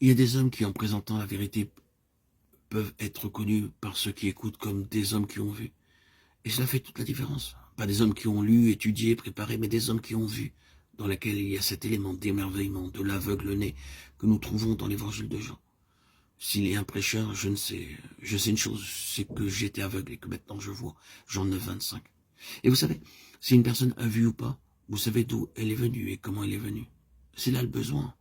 Il y a des hommes qui, en présentant la vérité, peuvent être reconnus par ceux qui écoutent comme des hommes qui ont vu. Et cela fait toute la différence. Pas des hommes qui ont lu, étudié, préparé, mais des hommes qui ont vu, dans lesquels il y a cet élément d'émerveillement, de l'aveugle-né que nous trouvons dans l'évangile de Jean. S'il est un prêcheur, je ne sais. Je sais une chose, c'est que j'étais aveugle et que maintenant je vois. Jean 9, 25. Et vous savez, si une personne a vu ou pas, vous savez d'où elle est venue et comment elle est venue. C'est là le besoin.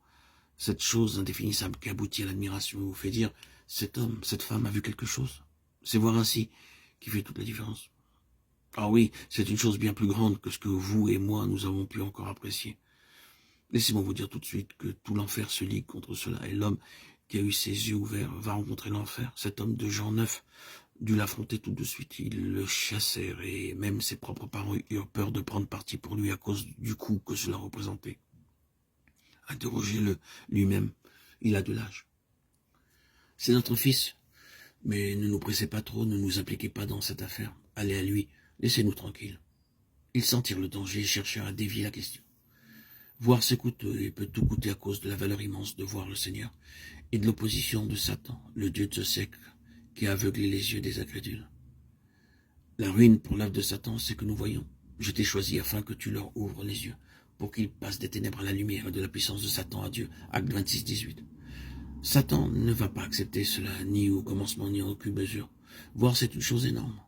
Cette chose indéfinissable qui aboutit à l'admiration vous fait dire, cet homme, cette femme a vu quelque chose. C'est voir ainsi qui fait toute la différence. Ah oui, c'est une chose bien plus grande que ce que vous et moi nous avons pu encore apprécier. Laissez-moi vous dire tout de suite que tout l'enfer se ligue contre cela, et l'homme qui a eu ses yeux ouverts va rencontrer l'enfer. Cet homme de Jean 9 dut l'affronter tout de suite. Ils le chassèrent, et même ses propres parents eurent peur de prendre parti pour lui à cause du coup que cela représentait. Interrogez-le lui-même, il a de l'âge. C'est notre fils, mais ne nous pressez pas trop, ne nous impliquez pas dans cette affaire. Allez à lui, laissez-nous tranquilles. Ils sentirent le danger et cherchèrent à dévier la question. Voir c'est coûteux et peut tout coûter à cause de la valeur immense de voir le Seigneur et de l'opposition de Satan, le dieu de ce siècle, qui a aveuglé les yeux des incrédules. La ruine pour l'œuvre de Satan, c'est que nous voyons. Je t'ai choisi afin que tu leur ouvres les yeux, pour qu'ils passent des ténèbres à la lumière et de la puissance de Satan à Dieu. Acte 26, 18. Satan ne va pas accepter cela, ni au commencement, ni en aucune mesure. Voir, c'est une chose énorme.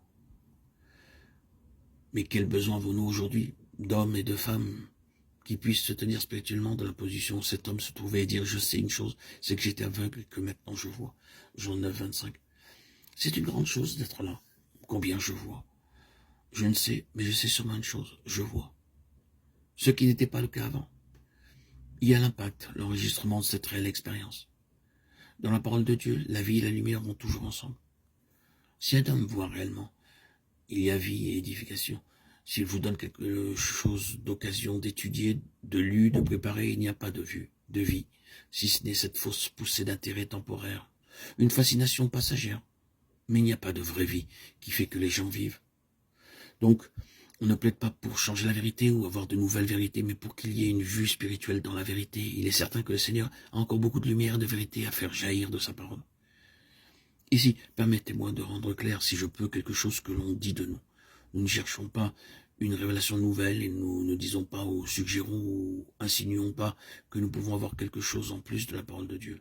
Mais quel besoin avons-nous aujourd'hui d'hommes et de femmes qui puissent se tenir spirituellement dans la position où cet homme se trouvait et dire, je sais une chose, c'est que j'étais aveugle et que maintenant je vois. Jean 9, 25. C'est une grande chose d'être là. Combien je vois. Je ne sais, mais je sais sûrement une chose, je vois. Ce qui n'était pas le cas avant. Il y a l'impact, l'enregistrement de cette réelle expérience. Dans la parole de Dieu, la vie et la lumière vont toujours ensemble. Si un homme voit réellement, il y a vie et édification. S'il vous donne quelque chose d'occasion d'étudier, de lu, de préparer, il n'y a pas de vue, de vie, si ce n'est cette fausse poussée d'intérêt temporaire, une fascination passagère. Mais il n'y a pas de vraie vie qui fait que les gens vivent. Donc, on ne plaide pas pour changer la vérité ou avoir de nouvelles vérités, mais pour qu'il y ait une vue spirituelle dans la vérité. Il est certain que le Seigneur a encore beaucoup de lumière et de vérité à faire jaillir de sa parole. Ici, permettez-moi de rendre clair, si je peux, quelque chose que l'on dit de nous. Nous ne cherchons pas une révélation nouvelle et nous ne disons pas ou suggérons ou insinuons pas que nous pouvons avoir quelque chose en plus de la parole de Dieu.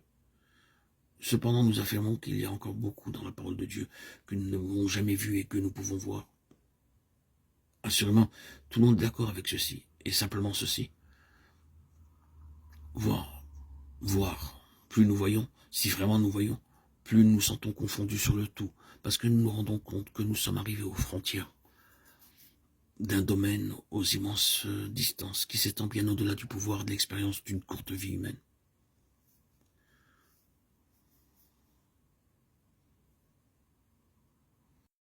Cependant, nous affirmons qu'il y a encore beaucoup dans la parole de Dieu que nous n'avons jamais vu et que nous pouvons voir. Assurément, tout le monde est d'accord avec ceci, et simplement ceci. Voir. Plus nous voyons, si vraiment nous voyons, plus nous nous sentons confondus sur le tout, parce que nous nous rendons compte que nous sommes arrivés aux frontières d'un domaine aux immenses distances qui s'étend bien au-delà du pouvoir de l'expérience d'une courte vie humaine.